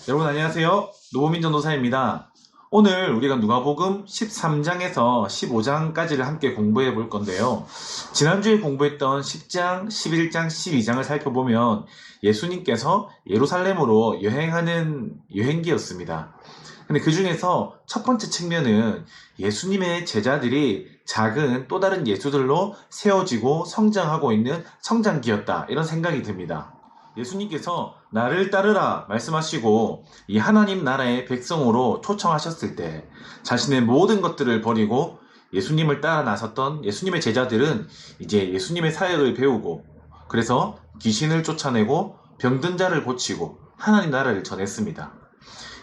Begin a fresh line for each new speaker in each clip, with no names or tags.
여러분 안녕하세요. 노보민 전도사입니다. 오늘 우리가 누가복음 13장에서 15장까지를 함께 공부해 볼 건데요. 지난주에 공부했던 10장, 11장, 12장을 살펴보면 예수님께서 예루살렘으로 여행하는 여행기였습니다. 근데 그 중에서 첫 번째 측면은 예수님의 제자들이 작은 또 다른 예수들로 세워지고 성장하고 있는 성장기였다. 이런 생각이 듭니다. 예수님께서 나를 따르라 말씀하시고 이 하나님 나라의 백성으로 초청하셨을 때 자신의 모든 것들을 버리고 예수님을 따라 나섰던 예수님의 제자들은 이제 예수님의 사역을 배우고 그래서 귀신을 쫓아내고 병든 자를 고치고 하나님 나라를 전했습니다.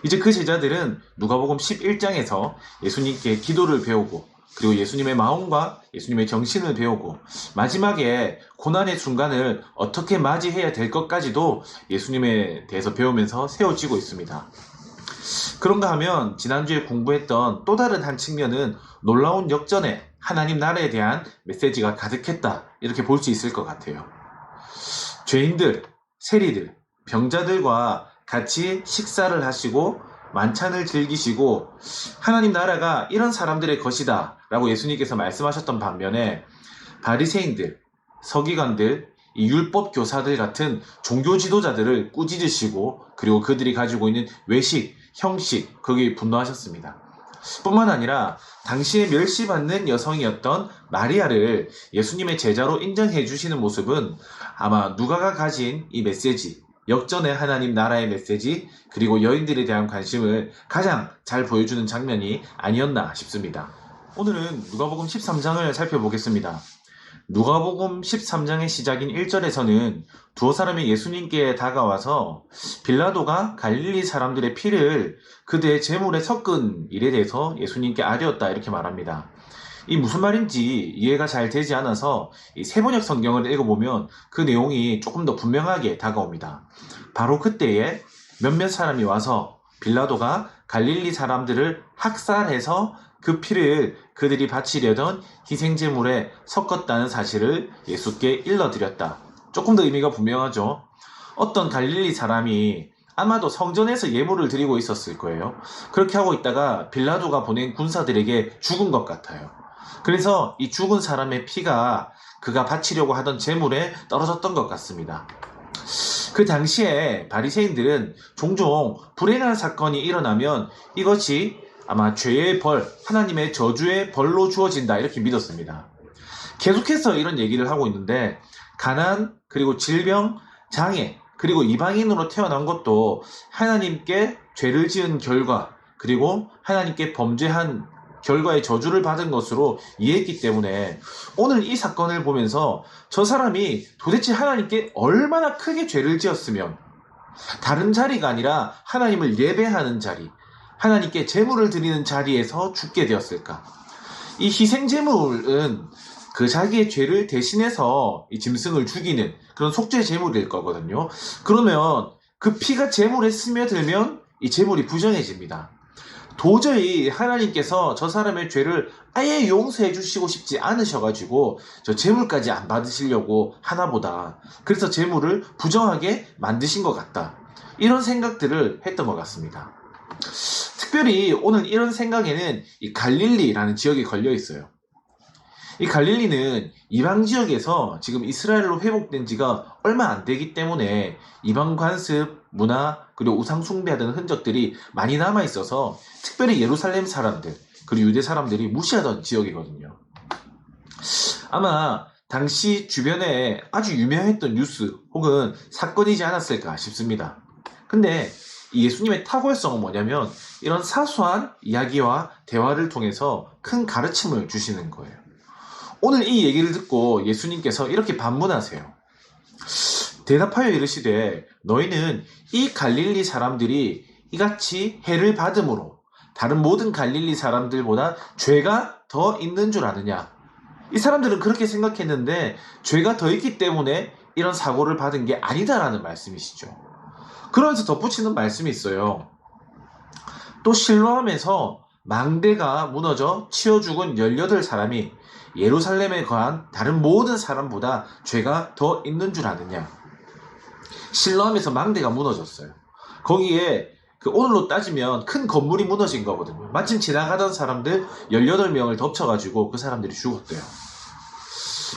이제 그 제자들은 누가복음 11장에서 예수님께 기도를 배우고 그리고 예수님의 마음과 예수님의 정신을 배우고 마지막에 고난의 순간을 어떻게 맞이해야 될 것까지도 예수님에 대해서 배우면서 세워지고 있습니다. 그런가 하면 지난주에 공부했던 또 다른 한 측면은 놀라운 역전에 하나님 나라에 대한 메시지가 가득했다 이렇게 볼 수 있을 것 같아요. 죄인들, 세리들, 병자들과 같이 식사를 하시고 만찬을 즐기시고 하나님 나라가 이런 사람들의 것이다 라고 예수님께서 말씀하셨던 반면에 바리새인들, 서기관들, 이 율법 교사들 같은 종교 지도자들을 꾸짖으시고 그리고 그들이 가지고 있는 외식, 형식 거기에 분노하셨습니다. 뿐만 아니라 당시에 멸시받는 여성이었던 마리아를 예수님의 제자로 인정해 주시는 모습은 아마 누가가 가진 이 메시지, 역전의 하나님 나라의 메시지, 그리고 여인들에 대한 관심을 가장 잘 보여주는 장면이 아니었나 싶습니다. 오늘은 누가복음 13장을 살펴보겠습니다. 누가복음 13장의 시작인 1절에서는 두어 사람이 예수님께 다가와서 빌라도가 갈릴리 사람들의 피를 그들의 제물에 섞은 일에 대해서 예수님께 아뢰었다 이렇게 말합니다. 이 무슨 말인지 이해가 잘 되지 않아서 이 세번역 성경을 읽어보면 그 내용이 조금 더 분명하게 다가옵니다. 바로 그때에 몇몇 사람이 와서 빌라도가 갈릴리 사람들을 학살해서 그 피를 그들이 바치려던 희생제물에 섞었다는 사실을 예수께 일러드렸다. 조금 더 의미가 분명하죠. 어떤 갈릴리 사람이 아마도 성전에서 예물을 드리고 있었을 거예요. 그렇게 하고 있다가 빌라도가 보낸 군사들에게 죽은 것 같아요. 그래서 이 죽은 사람의 피가 그가 바치려고 하던 제물에 떨어졌던 것 같습니다. 그 당시에 바리새인들은 종종 불행한 사건이 일어나면 이것이 아마 죄의 벌, 하나님의 저주의 벌로 주어진다 이렇게 믿었습니다. 계속해서 이런 얘기를 하고 있는데 가난, 그리고 질병, 장애, 그리고 이방인으로 태어난 것도 하나님께 죄를 지은 결과 그리고 하나님께 범죄한 결과의 저주를 받은 것으로 이해했기 때문에 오늘 이 사건을 보면서 저 사람이 도대체 하나님께 얼마나 크게 죄를 지었으면 다른 자리가 아니라 하나님을 예배하는 자리, 하나님께 제물을 드리는 자리에서 죽게 되었을까? 이 희생제물은 그 자기의 죄를 대신해서 이 짐승을 죽이는 그런 속죄 제물일 거거든요. 그러면 그 피가 제물에 스며들면 이 제물이 부정해집니다. 도저히 하나님께서 저 사람의 죄를 아예 용서해 주시고 싶지 않으셔가지고 저 제물까지 안 받으시려고 하나보다 그래서 제물을 부정하게 만드신 것 같다. 이런 생각들을 했던 것 같습니다. 특별히 오늘 이런 생각에는 이 갈릴리라는 지역이 걸려 있어요. 이 갈릴리는 이방 지역에서 지금 이스라엘로 회복된 지가 얼마 안 되기 때문에 이방 관습, 문화, 그리고 우상 숭배하던 흔적들이 많이 남아 있어서 특별히 예루살렘 사람들, 그리고 유대 사람들이 무시하던 지역이거든요. 아마 당시 주변에 아주 유명했던 뉴스 혹은 사건이지 않았을까 싶습니다. 근데 이 예수님의 탁월성은 뭐냐면 이런 사소한 이야기와 대화를 통해서 큰 가르침을 주시는 거예요. 오늘 이 얘기를 듣고 예수님께서 이렇게 반문하세요. 대답하여 이르시되 너희는 이 갈릴리 사람들이 이같이 해를 받음으로 다른 모든 갈릴리 사람들보다 죄가 더 있는 줄 아느냐? 이 사람들은 그렇게 생각했는데 죄가 더 있기 때문에 이런 사고를 받은 게 아니다라는 말씀이시죠. 그러면서 덧붙이는 말씀이 있어요. 또 실로암에서 망대가 무너져 치어 죽은 18사람이 예루살렘에 거한 다른 모든 사람보다 죄가 더 있는 줄 아느냐? 실로암에서 망대가 무너졌어요. 거기에 그 오늘로 따지면 큰 건물이 무너진 거거든요. 마침 지나가던 사람들 18명을 덮쳐가지고 그 사람들이 죽었대요.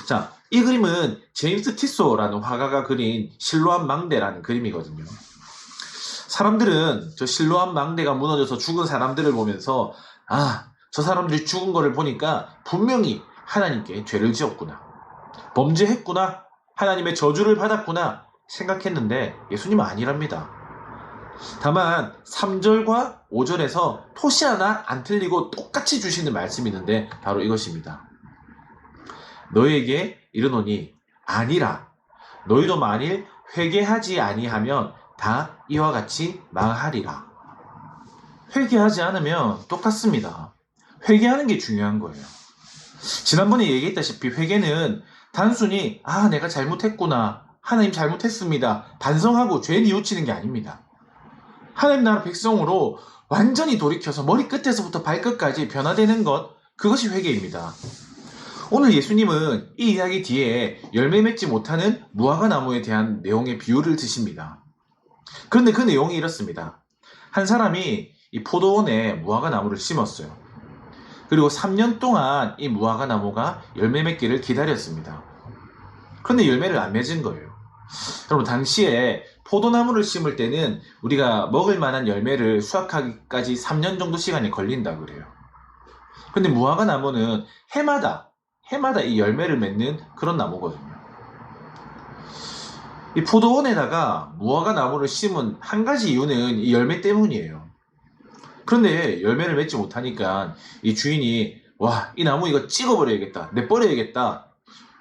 자, 이 그림은 제임스 티소라는 화가가 그린 실로암 망대라는 그림이거든요. 사람들은 저 실로암 망대가 무너져서 죽은 사람들을 보면서 저 사람들이 죽은 거를 보니까 분명히 하나님께 죄를 지었구나, 범죄했구나, 하나님의 저주를 받았구나 생각했는데 예수님은 아니랍니다. 다만 3절과 5절에서 토시 하나 안 틀리고 똑같이 주시는 말씀이 있는데 바로 이것입니다. 너희에게 이르노니 아니라 너희도 만일 회개하지 아니하면 다 이와 같이 망하리라. 회개하지 않으면 똑같습니다. 회개하는 게 중요한 거예요. 지난번에 얘기했다시피 회개는 단순히 내가 잘못했구나, 하나님 잘못했습니다, 반성하고 죄 뉘우치는 게 아닙니다. 하나님 나라 백성으로 완전히 돌이켜서 머리끝에서부터 발끝까지 변화되는 것, 그것이 회개입니다. 오늘 예수님은 이 이야기 뒤에 열매 맺지 못하는 무화과 나무에 대한 내용의 비유를 드십니다. 그런데 그 내용이 이렇습니다. 한 사람이 이 포도원에 무화과 나무를 심었어요. 그리고 3년 동안 이 무화과 나무가 열매 맺기를 기다렸습니다. 그런데 열매를 안 맺은 거예요. 여러분, 당시에 포도나무를 심을 때는 우리가 먹을 만한 열매를 수확하기까지 3년 정도 시간이 걸린다 그래요. 근데 무화과 나무는 해마다 이 열매를 맺는 그런 나무거든요. 이 포도원에다가 무화과 나무를 심은 한 가지 이유는 이 열매 때문이에요. 그런데 열매를 맺지 못하니까 이 주인이 이 나무 이거 찍어버려야겠다, 내버려야겠다.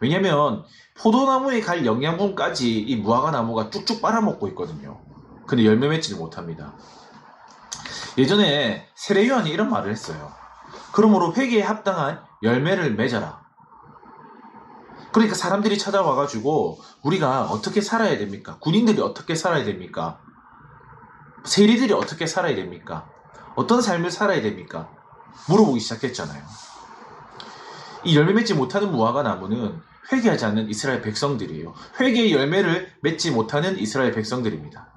왜냐면 포도나무에 갈 영양분까지 이 무화과 나무가 쭉쭉 빨아먹고 있거든요. 근데 열매 맺지를 못합니다. 예전에 세례요한이 이런 말을 했어요. 그러므로 회개에 합당한 열매를 맺어라. 그러니까 사람들이 찾아와가지고 우리가 어떻게 살아야 됩니까? 군인들이 어떻게 살아야 됩니까? 세리들이 어떻게 살아야 됩니까? 어떤 삶을 살아야 됩니까? 물어보기 시작했잖아요. 이 열매 맺지 못하는 무화과 나무는 회개하지 않는 이스라엘 백성들이에요. 회개의 열매를 맺지 못하는 이스라엘 백성들입니다.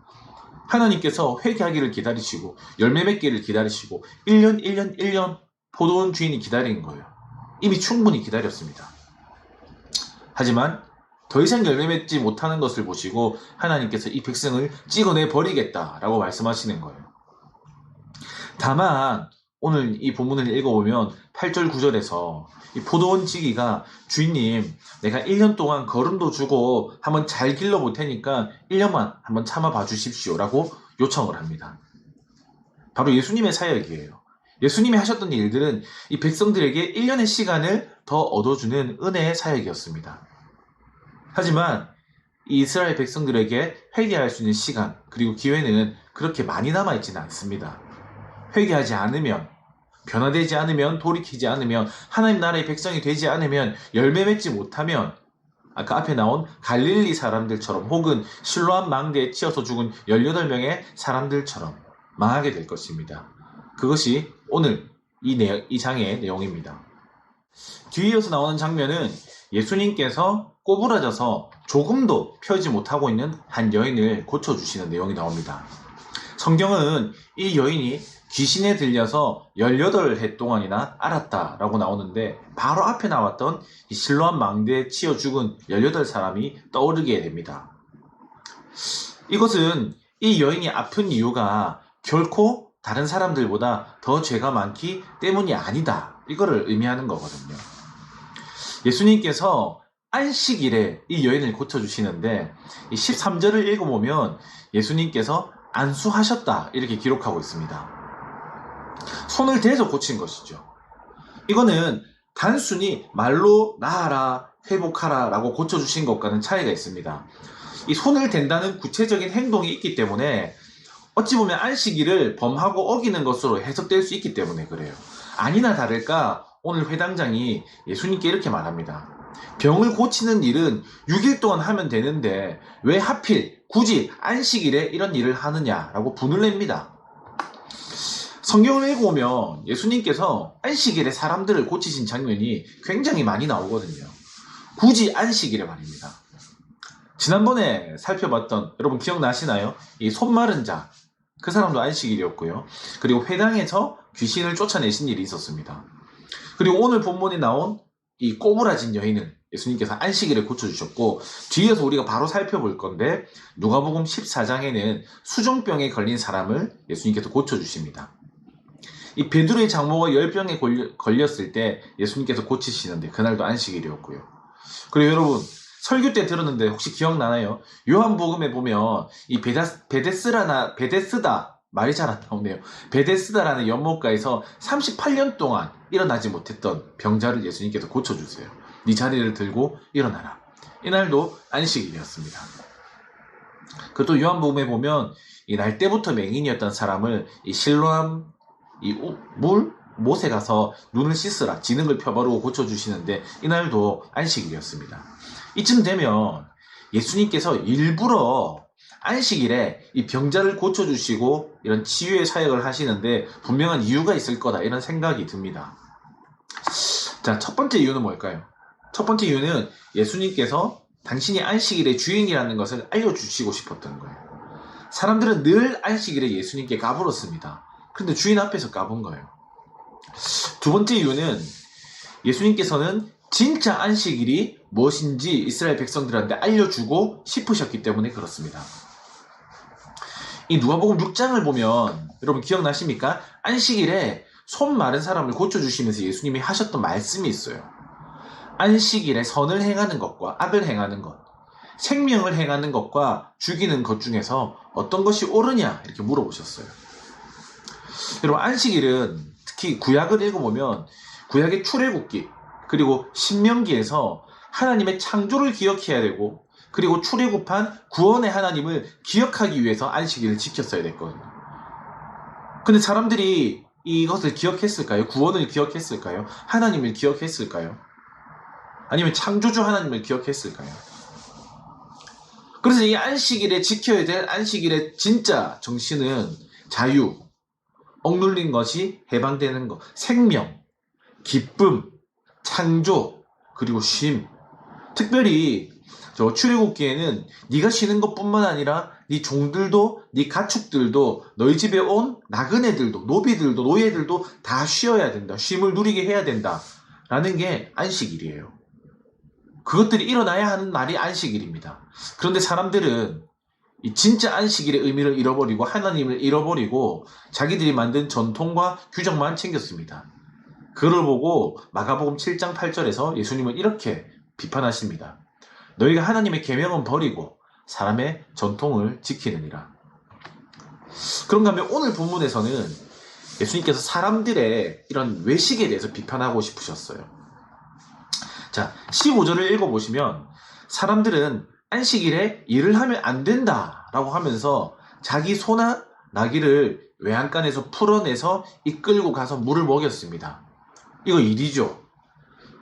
하나님께서 회개하기를 기다리시고 열매 맺기를 기다리시고 1년 포도원 주인이 기다린 거예요. 이미 충분히 기다렸습니다. 하지만 더 이상 열매 맺지 못하는 것을 보시고 하나님께서 이 백성을 찍어내 버리겠다라고 말씀하시는 거예요. 다만 오늘 이 본문을 읽어보면 8절 9절에서 이 포도원 지기가 주인님, 내가 1년 동안 거름도 주고 한번 잘 길러볼 테니까 1년만 한번 참아봐 주십시오 라고 요청을 합니다. 바로 예수님의 사역이에요. 예수님이 하셨던 일들은 이 백성들에게 1년의 시간을 더 얻어주는 은혜의 사역이었습니다. 하지만 이 이스라엘 백성들에게 회개할 수 있는 시간 그리고 기회는 그렇게 많이 남아있지는 않습니다. 회개하지 않으면, 변화되지 않으면, 돌이키지 않으면, 하나님 나라의 백성이 되지 않으면, 열매 맺지 못하면 아까 앞에 나온 갈릴리 사람들처럼 혹은 실로암 망대에 치여서 죽은 18명의 사람들처럼 망하게 될 것입니다. 그것이 오늘 이 장의 내용입니다. 뒤에 이어서 나오는 장면은 예수님께서 꼬부라져서 조금도 펴지 못하고 있는 한 여인을 고쳐주시는 내용이 나옵니다. 성경은 이 여인이 귀신에 들려서 18해 동안이나 앓았다라고 나오는데 바로 앞에 나왔던 이 실로암 망대에 치여 죽은 18사람이 떠오르게 됩니다. 이것은 이 여인이 아픈 이유가 결코 다른 사람들보다 더 죄가 많기 때문이 아니다, 이거를 의미하는 거거든요. 예수님께서 안식일에 이 여인을 고쳐주시는데 이 13절을 읽어보면 예수님께서 안수하셨다 이렇게 기록하고 있습니다. 손을 대서 고친 것이죠. 이거는 단순히 말로 나아라, 회복하라 라고 고쳐주신 것과는 차이가 있습니다. 이 손을 댄다는 구체적인 행동이 있기 때문에 어찌 보면 안식일을 범하고 어기는 것으로 해석될 수 있기 때문에 그래요. 아니나 다를까 오늘 회당장이 예수님께 이렇게 말합니다. 병을 고치는 일은 6일 동안 하면 되는데 왜 하필 굳이 안식일에 이런 일을 하느냐라고 분을 냅니다. 성경을 읽어보면 예수님께서 안식일에 사람들을 고치신 장면이 굉장히 많이 나오거든요. 굳이 안식일에 말입니다. 지난번에 살펴봤던, 여러분 기억나시나요? 이 손 마른 자, 그 사람도 안식일이었고요. 그리고 회당에서 귀신을 쫓아내신 일이 있었습니다. 그리고 오늘 본문에 나온 이 꼬부라진 여인은 예수님께서 안식일에 고쳐주셨고, 뒤에서 우리가 바로 살펴볼 건데 누가복음 14장에는 수종병에 걸린 사람을 예수님께서 고쳐주십니다. 이 베드로의 장모가 열병에 걸렸을 때 예수님께서 고치시는데 그날도 안식일이었고요. 그리고 여러분, 설교 때 들었는데 혹시 기억나나요? 요한복음에 보면 이 베데스다, 말이 잘 안 나오네요. 베데스다라는 연못가에서 38년 동안 일어나지 못했던 병자를 예수님께서 고쳐주세요. 네 자리를 들고 일어나라. 이날도 안식일이었습니다. 그것도 요한복음에 보면 이 날 때부터 맹인이었던 사람을 이 실로암 못에 가서 눈을 씻으라, 지능을 펴바르고 고쳐주시는데 이날도 안식일이었습니다. 이쯤 되면 예수님께서 일부러 안식일에 이 병자를 고쳐주시고 이런 치유의 사역을 하시는데 분명한 이유가 있을 거다, 이런 생각이 듭니다. 자, 첫 번째 이유는 뭘까요? 첫 번째 이유는 예수님께서 당신이 안식일의 주인이라는 것을 알려주시고 싶었던 거예요. 사람들은 늘 안식일에 예수님께 까불었습니다. 그런데 주인 앞에서 까본 거예요. 두 번째 이유는 예수님께서는 진짜 안식일이 무엇인지 이스라엘 백성들한테 알려주고 싶으셨기 때문에 그렇습니다. 이 누가복음 6장을 보면 여러분 기억나십니까? 안식일에 손 마른 사람을 고쳐주시면서 예수님이 하셨던 말씀이 있어요. 안식일에 선을 행하는 것과 악을 행하는 것, 생명을 행하는 것과 죽이는 것 중에서 어떤 것이 옳으냐, 이렇게 물어보셨어요. 여러분, 안식일은 특히 구약을 읽어보면 구약의 출애굽기 그리고 신명기에서 하나님의 창조를 기억해야 되고, 그리고 출애굽한 구원의 하나님을 기억하기 위해서 안식일을 지켰어야 됐거든요. 근데 사람들이 이것을 기억했을까요? 구원을 기억했을까요? 하나님을 기억했을까요? 아니면 창조주 하나님을 기억했을까요? 그래서 이 안식일에 지켜야 될 안식일의 진짜 정신은 자유, 억눌린 것이 해방되는 것, 생명, 기쁨, 창조, 그리고 쉼. 특별히 저 출애굽기에는 네가 쉬는 것뿐만 아니라 네 종들도, 네 가축들도, 너희 집에 온 나그네들도, 노비들도, 노예들도 다 쉬어야 된다. 쉼을 누리게 해야 된다. 라는 게 안식일이에요. 그것들이 일어나야 하는 날이 안식일입니다. 그런데 사람들은 이 진짜 안식일의 의미를 잃어버리고 하나님을 잃어버리고 자기들이 만든 전통과 규정만 챙겼습니다. 그걸 보고 마가복음 7장 8절에서 예수님은 이렇게 비판하십니다. 너희가 하나님의 계명은 버리고 사람의 전통을 지키느니라. 그런가 하면 오늘 본문에서는 예수님께서 사람들의 이런 외식에 대해서 비판하고 싶으셨어요. 자, 15절을 읽어보시면 사람들은 안식일에 일을 하면 안 된다라고 하면서 자기 소나 나귀를 외양간에서 풀어내서 이끌고 가서 물을 먹였습니다. 이거 일이죠.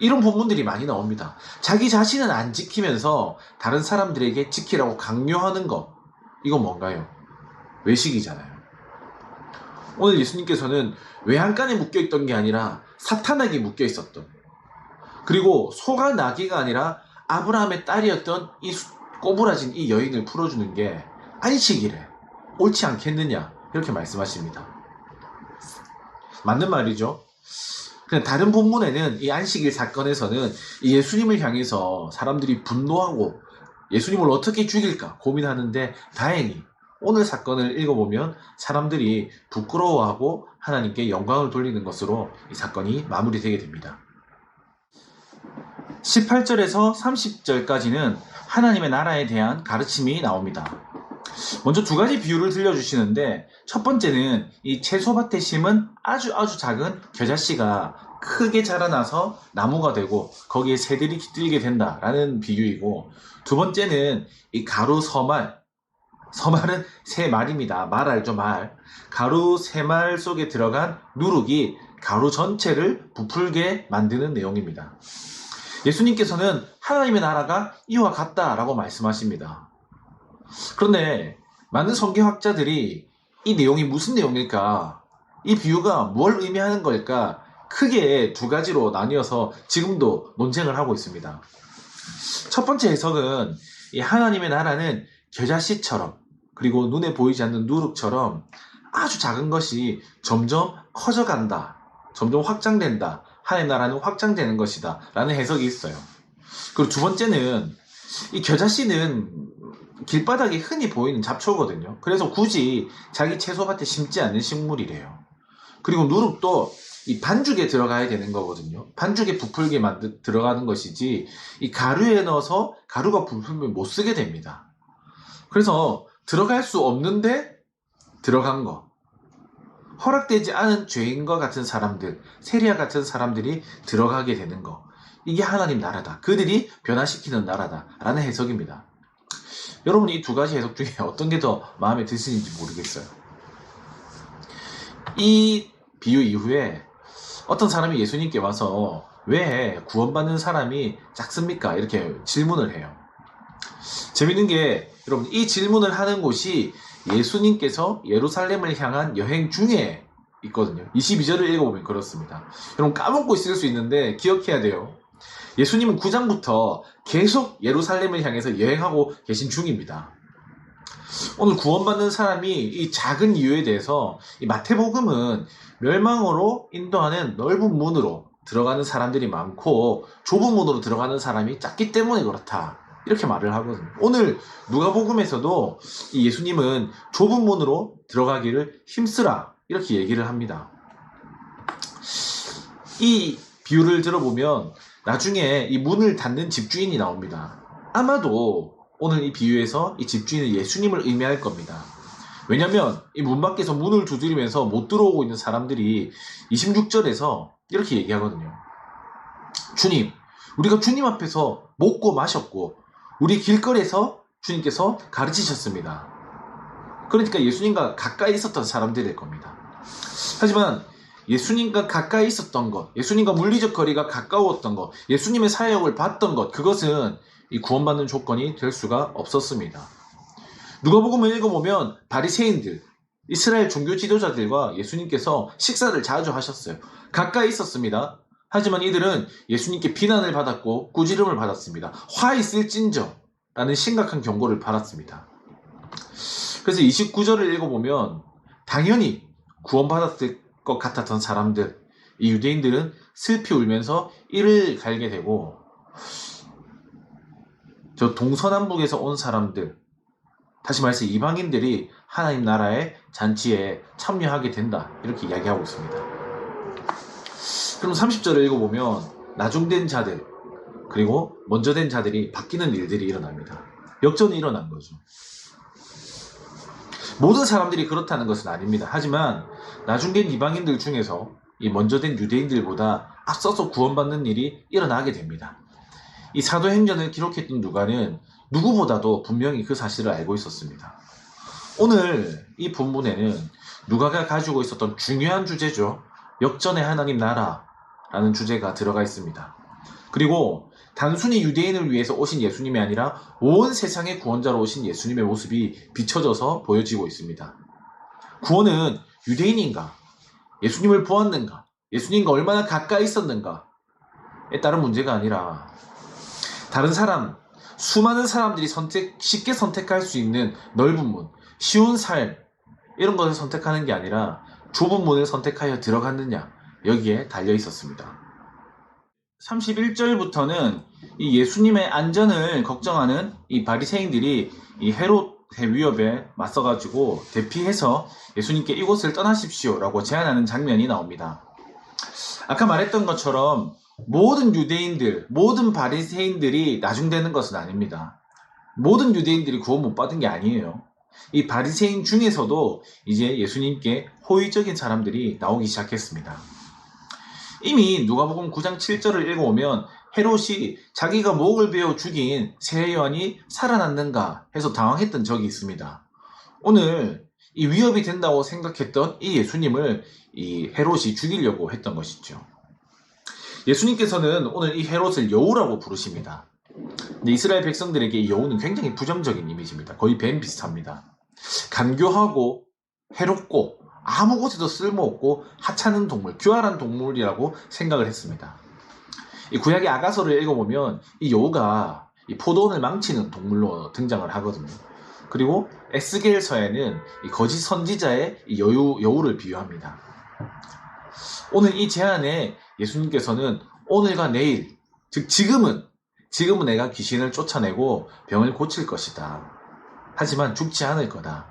이런 본문들이 많이 나옵니다. 자기 자신은 안 지키면서 다른 사람들에게 지키라고 강요하는 것, 이건 뭔가요? 외식이잖아요. 오늘 예수님께서는 외양간에 묶여있던 게 아니라 사탄에게 묶여있었던, 그리고 소가 나귀가 아니라 아브라함의 딸이었던 이 꼬부라진 이 여인을 풀어주는 게 안식일에 옳지 않겠느냐, 이렇게 말씀하십니다. 맞는 말이죠. 그냥 다른 본문에는 이 안식일 사건에서는 이 예수님을 향해서 사람들이 분노하고 예수님을 어떻게 죽일까 고민하는데, 다행히 오늘 사건을 읽어보면 사람들이 부끄러워하고 하나님께 영광을 돌리는 것으로 이 사건이 마무리되게 됩니다. 18절에서 30절까지는 하나님의 나라에 대한 가르침이 나옵니다. 먼저 두 가지 비유를 들려주시는데, 첫 번째는 이 채소밭에 심은 아주 작은 겨자씨가 크게 자라나서 나무가 되고 거기에 새들이 깃들게 된다라는 비유이고, 두 번째는 이 가루 서말, 서말은 새 말입니다. 말 알죠? 말. 가루 새말 속에 들어간 누룩이 가루 전체를 부풀게 만드는 내용입니다. 예수님께서는 하나님의 나라가 이와 같다라고 말씀하십니다. 그런데 많은 성경학자들이 이 내용이 무슨 내용일까? 이 비유가 뭘 의미하는 걸까? 크게 두 가지로 나뉘어서 지금도 논쟁을 하고 있습니다. 첫 번째 해석은 이 하나님의 나라는 겨자씨처럼 그리고 눈에 보이지 않는 누룩처럼 아주 작은 것이 점점 커져간다. 점점 확장된다. 하나님 나라는 확장되는 것이다. 라는 해석이 있어요. 그리고 두 번째는 이 겨자씨는 길바닥에 흔히 보이는 잡초거든요. 그래서 굳이 자기 채소밭에 심지 않는 식물이래요. 그리고 누룩도 이 반죽에 들어가야 되는 거거든요. 반죽에 부풀게 들어가는 것이지 이 가루에 넣어서 가루가 부풀면 못 쓰게 됩니다. 그래서 들어갈 수 없는데 들어간 거, 허락되지 않은 죄인과 같은 사람들, 세리와 같은 사람들이 들어가게 되는 거, 이게 하나님 나라다. 그들이 변화시키는 나라다 라는 해석입니다. 여러분이 이 두 가지 해석 중에 어떤 게 더 마음에 드시는지 모르겠어요. 이 비유 이후에 어떤 사람이 예수님께 와서 왜 구원받는 사람이 작습니까? 이렇게 질문을 해요. 재밌는 게 여러분, 이 질문을 하는 곳이 예수님께서 예루살렘을 향한 여행 중에 있거든요. 22절을 읽어보면 그렇습니다. 여러분, 까먹고 있을 수 있는데 기억해야 돼요. 예수님은 9장부터 계속 예루살렘을 향해서 여행하고 계신 중입니다. 오늘 구원받는 사람이 이 작은 이유에 대해서 이 마태복음은 멸망으로 인도하는 넓은 문으로 들어가는 사람들이 많고 좁은 문으로 들어가는 사람이 작기 때문에 그렇다, 이렇게 말을 하거든요. 오늘 누가복음에서도 이 예수님은 좁은 문으로 들어가기를 힘쓰라, 이렇게 얘기를 합니다. 이 비유를 들어보면 나중에 이 문을 닫는 집주인이 나옵니다. 아마도 오늘 이 비유에서 이 집주인은 예수님을 의미할 겁니다. 왜냐면 이 문 밖에서 문을 두드리면서 못 들어오고 있는 사람들이 26절에서 이렇게 얘기하거든요. 주님, 우리가 주님 앞에서 먹고 마셨고 우리 길거리에서 주님께서 가르치셨습니다. 그러니까 예수님과 가까이 있었던 사람들일 겁니다. 하지만 예수님과 가까이 있었던 것, 예수님과 물리적 거리가 가까웠던 것, 예수님의 사역을 봤던 것, 그것은 이 구원받는 조건이 될 수가 없었습니다. 누가복음을 읽어보면 바리새인들, 이스라엘 종교 지도자들과 예수님께서 식사를 자주 하셨어요. 가까이 있었습니다. 하지만 이들은 예수님께 비난을 받았고 꾸지름을 받았습니다. 화 있을진저 라는 심각한 경고를 받았습니다. 그래서 29절을 읽어보면 당연히 구원받았을 것 같았던 사람들, 이 유대인들은 슬피 울면서 이를 갈게 되고, 저 동서남북에서 온 사람들, 다시 말해서 이방인들이 하나님 나라의 잔치에 참여하게 된다, 이렇게 이야기하고 있습니다. 그럼 30절을 읽어보면 나중된 자들, 그리고 먼저 된 자들이 바뀌는 일들이 일어납니다. 역전이 일어난 거죠. 모든 사람들이 그렇다는 것은 아닙니다. 하지만 나중된 이방인들 중에서 이 먼저 된 유대인들보다 앞서서 구원받는 일이 일어나게 됩니다. 이 사도행전을 기록했던 누가는 누구보다도 분명히 그 사실을 알고 있었습니다. 오늘 이 본문에는 누가가 가지고 있었던 중요한 주제죠. 역전의 하나님 나라라는 주제가 들어가 있습니다. 그리고 단순히 유대인을 위해서 오신 예수님이 아니라 온 세상의 구원자로 오신 예수님의 모습이 비춰져서 보여지고 있습니다. 구원은 유대인인가, 예수님을 보았는가, 예수님과 얼마나 가까이 있었는가에 따른 문제가 아니라 다른 사람, 수많은 사람들이 쉽게 선택할 수 있는 넓은 문, 쉬운 삶, 이런 것을 선택하는 게 아니라 좁은 문을 선택하여 들어갔느냐, 여기에 달려 있었습니다. 31절부터는 이 예수님의 안전을 걱정하는 이 바리새인들이 이 헤롯의 위협에 맞서가지고 대피해서 예수님께 이곳을 떠나십시오 라고 제안하는 장면이 나옵니다. 아까 말했던 것처럼 모든 유대인들, 모든 바리새인들이 나중되는 것은 아닙니다. 모든 유대인들이 구원 못 받은 게 아니에요. 이 바리새인 중에서도 이제 예수님께 호의적인 사람들이 나오기 시작했습니다. 이미 누가복음 9장 7절을 읽어오면 헤롯이 자기가 목을 베어 죽인 새 요한이 살아났는가 해서 당황했던 적이 있습니다. 오늘 이 위협이 된다고 생각했던 이 예수님을 이 헤롯이 죽이려고 했던 것이죠. 예수님께서는 오늘 이 헤롯을 여우라고 부르십니다. 근데 이스라엘 백성들에게 이 여우는 굉장히 부정적인 이미지입니다. 거의 뱀 비슷합니다. 간교하고 해롭고 아무 곳에도 쓸모없고 하찮은 동물, 교활한 동물이라고 생각을 했습니다. 이 구약의 아가서를 읽어보면 이 여우가 이 포도원을 망치는 동물로 등장을 하거든요. 그리고 에스겔서에는 이 거짓 선지자의 이 여우를 비유합니다. 오늘 이 제안에 예수님께서는 오늘과 내일, 즉 지금은 내가 귀신을 쫓아내고 병을 고칠 것이다. 하지만 죽지 않을 거다.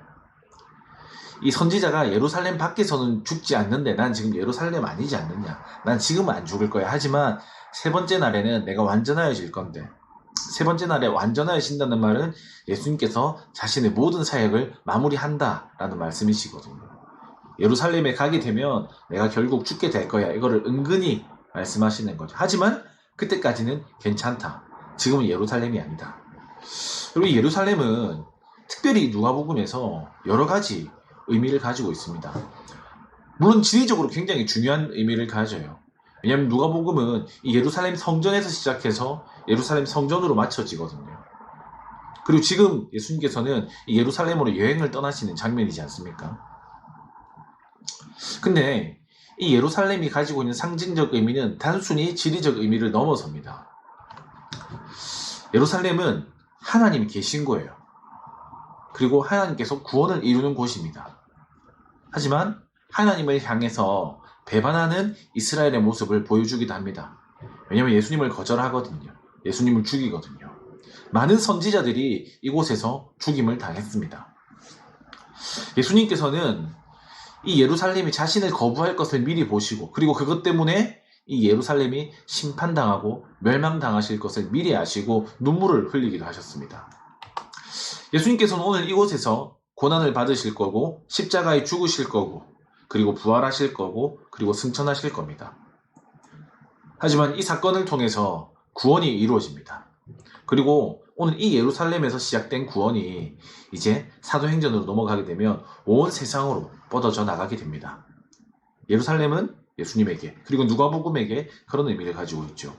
이 선지자가 예루살렘 밖에서는 죽지 않는데 난 지금 예루살렘 아니지 않느냐. 난 지금은 안 죽을 거야. 하지만 세 번째 날에는 내가 완전하여질 건데, 세 번째 날에 완전하여진다는 말은 예수님께서 자신의 모든 사역을 마무리한다라는 말씀이시거든요. 예루살렘에 가게 되면 내가 결국 죽게 될 거야. 이거를 은근히 말씀하시는 거죠. 하지만 그때까지는 괜찮다. 지금은 예루살렘이 아니다. 그리고 이 예루살렘은 특별히 누가복음에서 여러 가지 의미를 가지고 있습니다. 물론 지리적으로 굉장히 중요한 의미를 가져요. 왜냐하면 누가복음은 이 예루살렘 성전에서 시작해서 예루살렘 성전으로 맞춰지거든요. 그리고 지금 예수님께서는 이 예루살렘으로 여행을 떠나시는 장면이지 않습니까? 근데 이 예루살렘이 가지고 있는 상징적 의미는 단순히 지리적 의미를 넘어섭니다. 예루살렘은 하나님이 계신 거예요. 그리고 하나님께서 구원을 이루는 곳입니다. 하지만 하나님을 향해서 배반하는 이스라엘의 모습을 보여주기도 합니다. 왜냐하면 예수님을 거절하거든요. 예수님을 죽이거든요. 많은 선지자들이 이곳에서 죽임을 당했습니다. 예수님께서는 이 예루살렘이 자신을 거부할 것을 미리 보시고, 그리고 그것 때문에 이 예루살렘이 심판당하고 멸망당하실 것을 미리 아시고 눈물을 흘리기도 하셨습니다. 예수님께서는 오늘 이곳에서 고난을 받으실 거고, 십자가에 죽으실 거고, 그리고 부활하실 거고, 그리고 승천하실 겁니다. 하지만 이 사건을 통해서 구원이 이루어집니다. 그리고 오늘 이 예루살렘에서 시작된 구원이 이제 사도행전으로 넘어가게 되면 온 세상으로 뻗어져 나가게 됩니다. 예루살렘은 예수님에게, 그리고 누가복음에게 그런 의미를 가지고 있죠.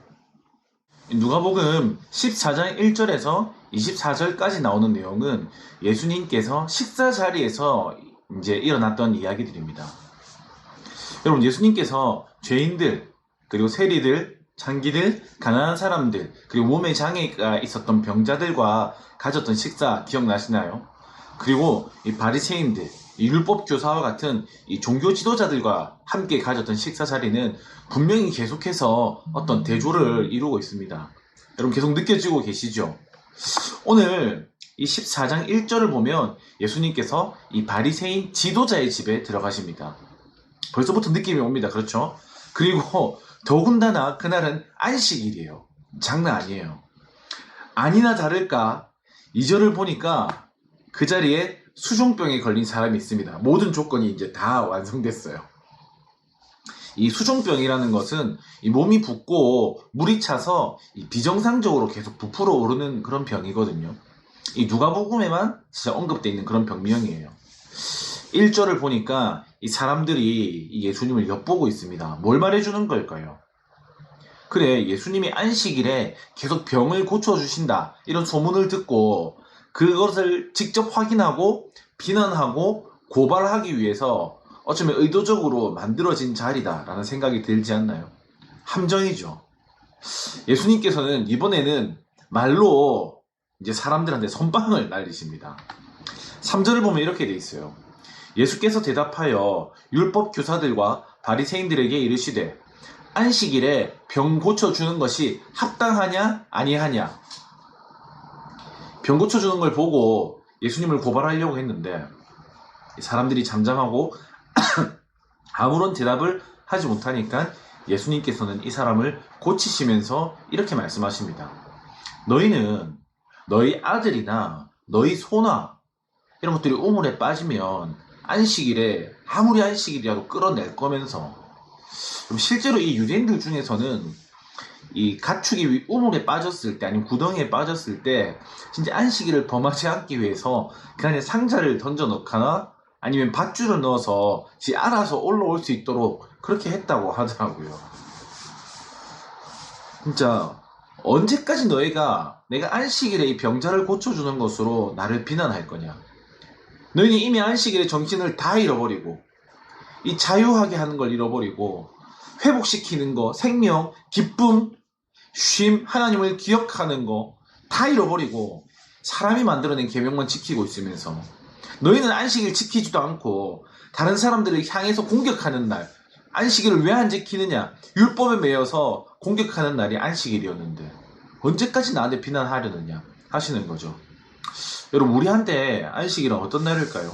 누가복음 14장 1절에서 24절까지 나오는 내용은 예수님께서 식사 자리에서 이제 일어났던 이야기들입니다. 여러분, 예수님께서 죄인들, 그리고 세리들, 장기들, 가난한 사람들, 그리고 몸에 장애가 있었던 병자들과 가졌던 식사 기억나시나요? 그리고 이 바리새인들, 이 율법 교사와 같은 이 종교 지도자들과 함께 가졌던 식사 자리는 분명히 계속해서 어떤 대조를 이루고 있습니다. 여러분, 계속 느껴지고 계시죠? 오늘 이 14장 1절을 보면 예수님께서 이 바리새인 지도자의 집에 들어가십니다. 벌써부터 느낌이 옵니다. 그렇죠? 그리고 더군다나 그날은 안식일이에요. 장난 아니에요. 아니나 다를까 2절을 보니까 그 자리에 수종병에 걸린 사람이 있습니다. 모든 조건이 이제 다 완성됐어요. 이 수종병이라는 것은 이 몸이 붓고 물이 차서 이 비정상적으로 계속 부풀어 오르는 그런 병이거든요. 이 누가복음에만 진짜 언급되어 있는 그런 병명이에요. 1절을 보니까 이 사람들이 이 예수님을 엿보고 있습니다. 뭘 말해주는 걸까요? 그래, 예수님이 안식일에 계속 병을 고쳐주신다, 이런 소문을 듣고 그것을 직접 확인하고 비난하고 고발하기 위해서 어쩌면 의도적으로 만들어진 자리다라는 생각이 들지 않나요? 함정이죠. 예수님께서는 이번에는 말로 이제 사람들한테 선빵을 날리십니다. 3절을 보면 이렇게 돼 있어요. 예수께서 대답하여 율법 교사들과 바리새인들에게 이르시되 안식일에 병 고쳐주는 것이 합당하냐 아니하냐. 병 고쳐주는 걸 보고 예수님을 고발하려고 했는데 사람들이 잠잠하고 아무런 대답을 하지 못하니까 예수님께서는 이 사람을 고치시면서 이렇게 말씀하십니다. 너희는 너희 아들이나 너희 소나 이런 것들이 우물에 빠지면 안식일에 아무리 안식일이라도 끌어낼 거면서, 실제로 이 유대인들 중에서는 이 가축이 우물에 빠졌을 때 아니면 구덩이에 빠졌을 때 진짜 안식일을 범하지 않기 위해서 그 안에 상자를 던져 넣거나 아니면 밧줄을 넣어서 지 알아서 올라올 수 있도록 그렇게 했다고 하더라고요. 진짜 언제까지 너희가 내가 안식일에 이 병자를 고쳐주는 것으로 나를 비난할 거냐. 너희는 이미 안식일에 정신을 다 잃어버리고 이 자유하게 하는 걸 잃어버리고 회복시키는 거, 생명, 기쁨, 쉼, 하나님을 기억하는 거 다 잃어버리고 사람이 만들어낸 계명만 지키고 있으면서 너희는 안식일 지키지도 않고 다른 사람들을 향해서 공격하는 날, 안식일을 왜 안 지키느냐, 율법에 매여서 공격하는 날이 안식일이었는데 언제까지 나한테 비난하려느냐 하시는 거죠. 여러분, 우리한테 안식일은 어떤 날일까요?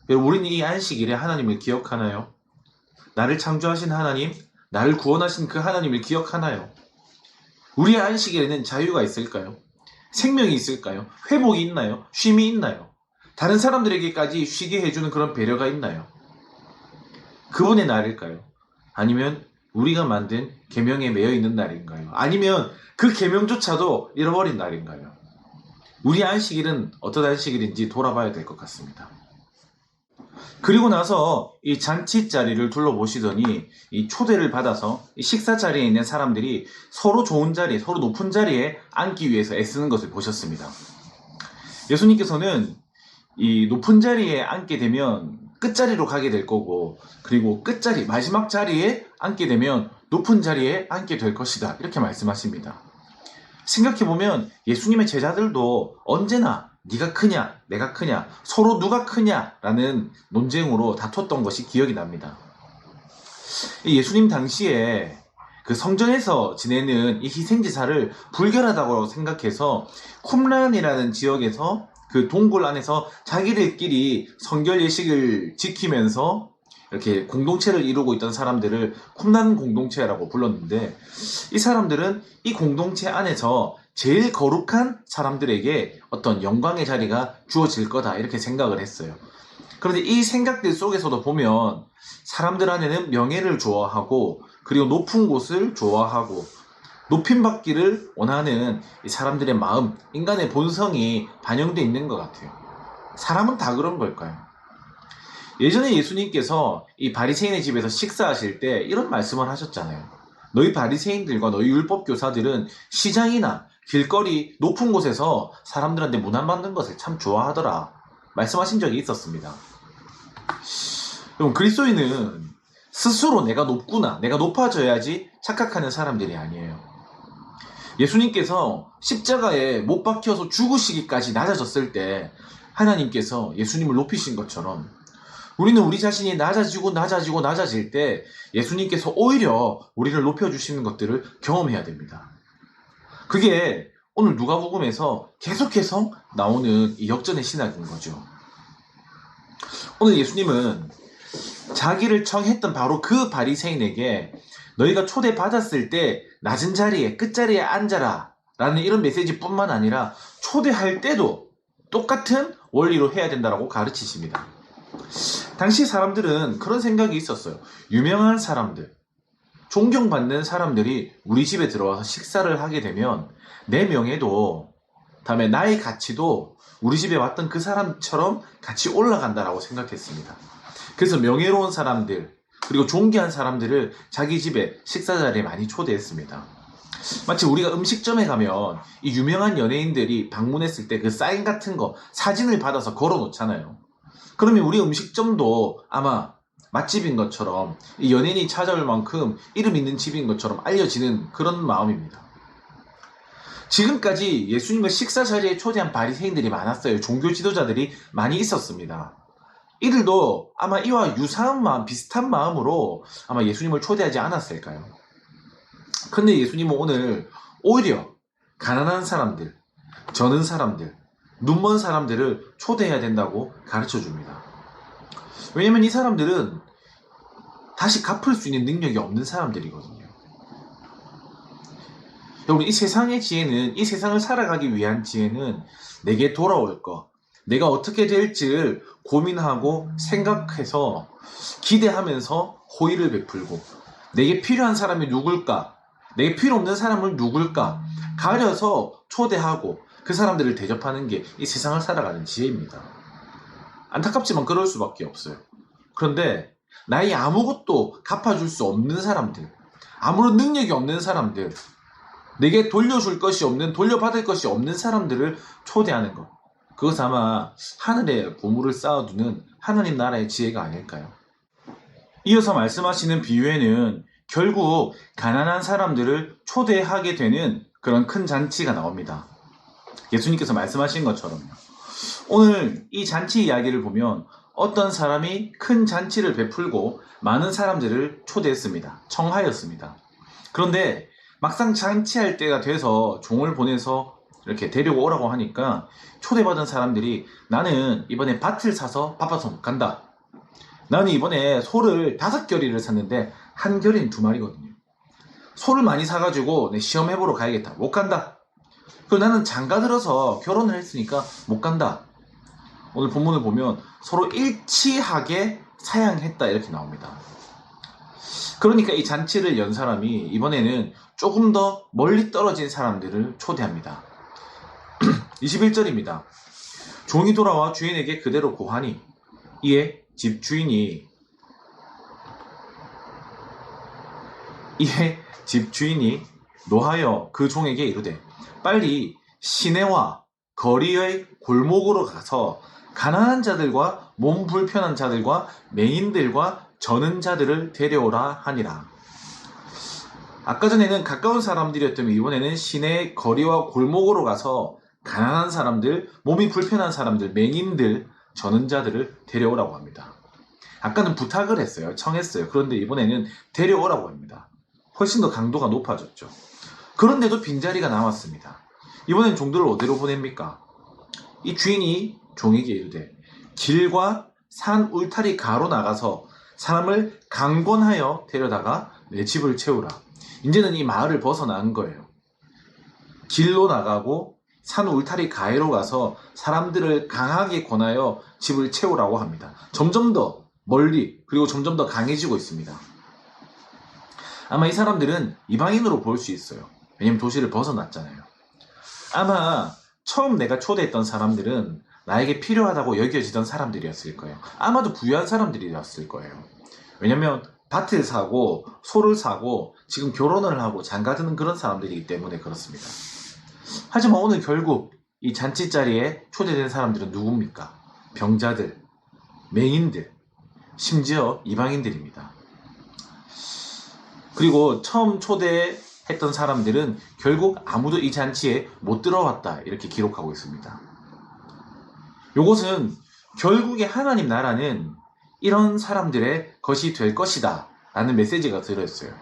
여러분, 우리는 이 안식일에 하나님을 기억하나요? 나를 창조하신 하나님, 나를 구원하신 그 하나님을 기억하나요? 우리의 안식일에는 자유가 있을까요? 생명이 있을까요? 회복이 있나요? 쉼이 있나요? 다른 사람들에게까지 쉬게 해주는 그런 배려가 있나요? 그분의 날일까요? 아니면 우리가 만든 계명에 매여 있는 날인가요? 아니면 그 계명조차도 잃어버린 날인가요? 우리 안식일은 어떤 안식일인지 돌아봐야 될 것 같습니다. 그리고 나서 이 잔치 자리를 둘러보시더니 이 초대를 받아서 이 식사 자리에 있는 사람들이 서로 좋은 자리, 서로 높은 자리에 앉기 위해서 애쓰는 것을 보셨습니다. 예수님께서는 이 높은 자리에 앉게 되면 끝자리로 가게 될 거고, 그리고 끝자리, 마지막 자리에 앉게 되면 높은 자리에 앉게 될 것이다, 이렇게 말씀하십니다. 생각해보면 예수님의 제자들도 언제나 네가 크냐 내가 크냐 서로 누가 크냐라는 논쟁으로 다퉜던 것이 기억이 납니다. 예수님 당시에 그 성전에서 지내는 이 희생제사를 불결하다고 생각해서 쿰란이라는 지역에서 그 동굴 안에서 자기들끼리 성결 예식을 지키면서 이렇게 공동체를 이루고 있던 사람들을 쿰란 공동체라고 불렀는데, 이 사람들은 이 공동체 안에서 제일 거룩한 사람들에게 어떤 영광의 자리가 주어질 거다, 이렇게 생각을 했어요. 그런데 이 생각들 속에서도 보면 사람들 안에는 명예를 좋아하고, 그리고 높은 곳을 좋아하고, 높임받기를 원하는 이 사람들의 마음, 인간의 본성이 반영되어 있는 것 같아요. 사람은 다 그런 걸까요? 예전에 예수님께서 이 바리새인의 집에서 식사하실 때 이런 말씀을 하셨잖아요. 너희 바리새인들과 너희 율법교사들은 시장이나 길거리 높은 곳에서 사람들한테 문안받는 것을 참 좋아하더라, 말씀하신 적이 있었습니다. 여러분, 그리스도인은 스스로 내가 높구나, 내가 높아져야지 착각하는 사람들이 아니에요. 예수님께서 십자가에 못 박혀서 죽으시기까지 낮아졌을 때 하나님께서 예수님을 높이신 것처럼, 우리는 우리 자신이 낮아질 때 예수님께서 오히려 우리를 높여주시는 것들을 경험해야 됩니다. 그게 오늘 누가복음에서 계속해서 나오는 이 역전의 신학인 거죠. 오늘 예수님은 자기를 청했던 바로 그 바리새인에게 너희가 초대받았을 때 낮은 자리에, 끝자리에 앉아라 라는 이런 메시지뿐만 아니라 초대할 때도 똑같은 원리로 해야 된다고 가르치십니다. 당시 사람들은 그런 생각이 있었어요. 유명한 사람들, 존경받는 사람들이 우리 집에 들어와서 식사를 하게 되면 내 명예도, 다음에 나의 가치도 우리 집에 왔던 그 사람처럼 같이 올라간다라고 생각했습니다. 그래서 명예로운 사람들, 그리고 존귀한 사람들을 자기 집에 식사 자리에 많이 초대했습니다. 마치 우리가 음식점에 가면 이 유명한 연예인들이 방문했을 때 그 사인 같은 거, 사진을 받아서 걸어 놓잖아요. 그러면 우리 음식점도 아마 맛집인 것처럼, 이 연예인이 찾아올 만큼 이름 있는 집인 것처럼 알려지는 그런 마음입니다. 지금까지 예수님을 식사 자리에 초대한 바리새인들이 많았어요. 종교 지도자들이 많이 있었습니다. 이들도 아마 이와 유사한 마음, 비슷한 마음으로 아마 예수님을 초대하지 않았을까요? 근데 예수님은 오늘 오히려 가난한 사람들, 저는 사람들, 눈먼 사람들을 초대해야 된다고 가르쳐 줍니다. 왜냐면 이 사람들은 다시 갚을 수 있는 능력이 없는 사람들이거든요. 여러분, 이 세상의 지혜는, 이 세상을 살아가기 위한 지혜는 내게 돌아올 것, 내가 어떻게 될지를 고민하고 생각해서 기대하면서 호의를 베풀고, 내게 필요한 사람이 누굴까, 내게 필요 없는 사람을 누굴까 가려서 초대하고 그 사람들을 대접하는 게 이 세상을 살아가는 지혜입니다. 안타깝지만 그럴 수밖에 없어요. 그런데 나의 아무것도 갚아줄 수 없는 사람들, 아무런 능력이 없는 사람들, 내게 돌려줄 것이 없는, 돌려받을 것이 없는 사람들을 초대하는 것, 그것 아마 하늘에 보물을 쌓아두는 하나님 나라의 지혜가 아닐까요? 이어서 말씀하시는 비유에는 결국 가난한 사람들을 초대하게 되는 그런 큰 잔치가 나옵니다. 예수님께서 말씀하신 것처럼요. 오늘 이 잔치 이야기를 보면 어떤 사람이 큰 잔치를 베풀고 많은 사람들을 초대했습니다. 청하였습니다. 그런데 막상 잔치할 때가 돼서 종을 보내서 이렇게 데리고 오라고 하니까 초대받은 사람들이 나는 이번에 밭을 사서 바빠서 못 간다. 나는 이번에 소를 5결이를 샀는데 한 결인 2마리거든요. 소를 많이 사가지고 내 시험해보러 가야겠다. 못 간다. 그리고 나는 장가 들어서 결혼을 했으니까 못 간다. 오늘 본문을 보면 서로 일치하게 사양했다 이렇게 나옵니다. 그러니까 이 잔치를 연 사람이 이번에는 조금 더 멀리 떨어진 사람들을 초대합니다. 21절입니다. 종이 돌아와 주인에게 그대로 고하니 이에 집주인이 노하여 그 종에게 이르되 빨리 시내와 거리의 골목으로 가서 가난한 자들과 몸 불편한 자들과 맹인들과 저는 자들을 데려오라 하니라. 아까 전에는 가까운 사람들이었다면 이번에는 시내 거리와 골목으로 가서 가난한 사람들, 몸이 불편한 사람들, 맹인들, 저는 자들을 데려오라고 합니다. 아까는 부탁을 했어요. 청했어요. 그런데 이번에는 데려오라고 합니다. 훨씬 더 강도가 높아졌죠. 그런데도 빈자리가 남았습니다. 이번엔 종들을 어디로 보냅니까? 이 주인이 종에게 이르되 길과 산 울타리 가로 나가서 사람을 강권하여 데려다가 내 집을 채우라. 이제는 이 마을을 벗어난 거예요. 길로 나가고 산 울타리 가해로 가서 사람들을 강하게 권하여 집을 채우라고 합니다. 점점 더 멀리 그리고 점점 더 강해지고 있습니다. 아마 이 사람들은 이방인으로 볼 수 있어요. 왜냐면 도시를 벗어났잖아요. 아마 처음 내가 초대했던 사람들은 나에게 필요하다고 여겨지던 사람들이었을 거예요. 아마도 부유한 사람들이었을 거예요. 왜냐면 밭을 사고 소를 사고 지금 결혼을 하고 장가드는 그런 사람들이기 때문에 그렇습니다. 하지만 오늘 결국 이 잔치 자리에 초대된 사람들은 누굽니까? 병자들, 맹인들, 심지어 이방인들입니다. 그리고 처음 초대했던 사람들은 결국 아무도 이 잔치에 못 들어왔다 이렇게 기록하고 있습니다. 이것은 결국에 하나님 나라는 이런 사람들의 것이 될 것이다 라는 메시지가 들어있어요.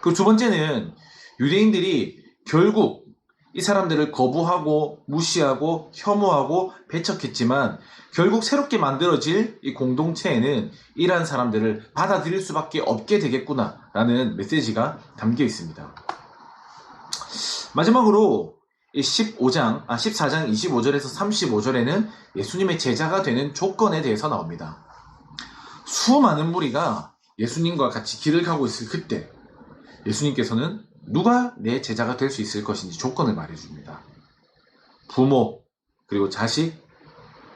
그 두 번째는 유대인들이 결국 이 사람들을 거부하고 무시하고 혐오하고 배척했지만 결국 새롭게 만들어질 이 공동체에는 이러한 사람들을 받아들일 수밖에 없게 되겠구나 라는 메시지가 담겨 있습니다. 마지막으로 14장 25절에서 35절에는 예수님의 제자가 되는 조건에 대해서 나옵니다. 수많은 무리가 예수님과 같이 길을 가고 있을 그때 예수님께서는 누가 내 제자가 될 수 있을 것인지 조건을 말해줍니다. 부모, 그리고 자식,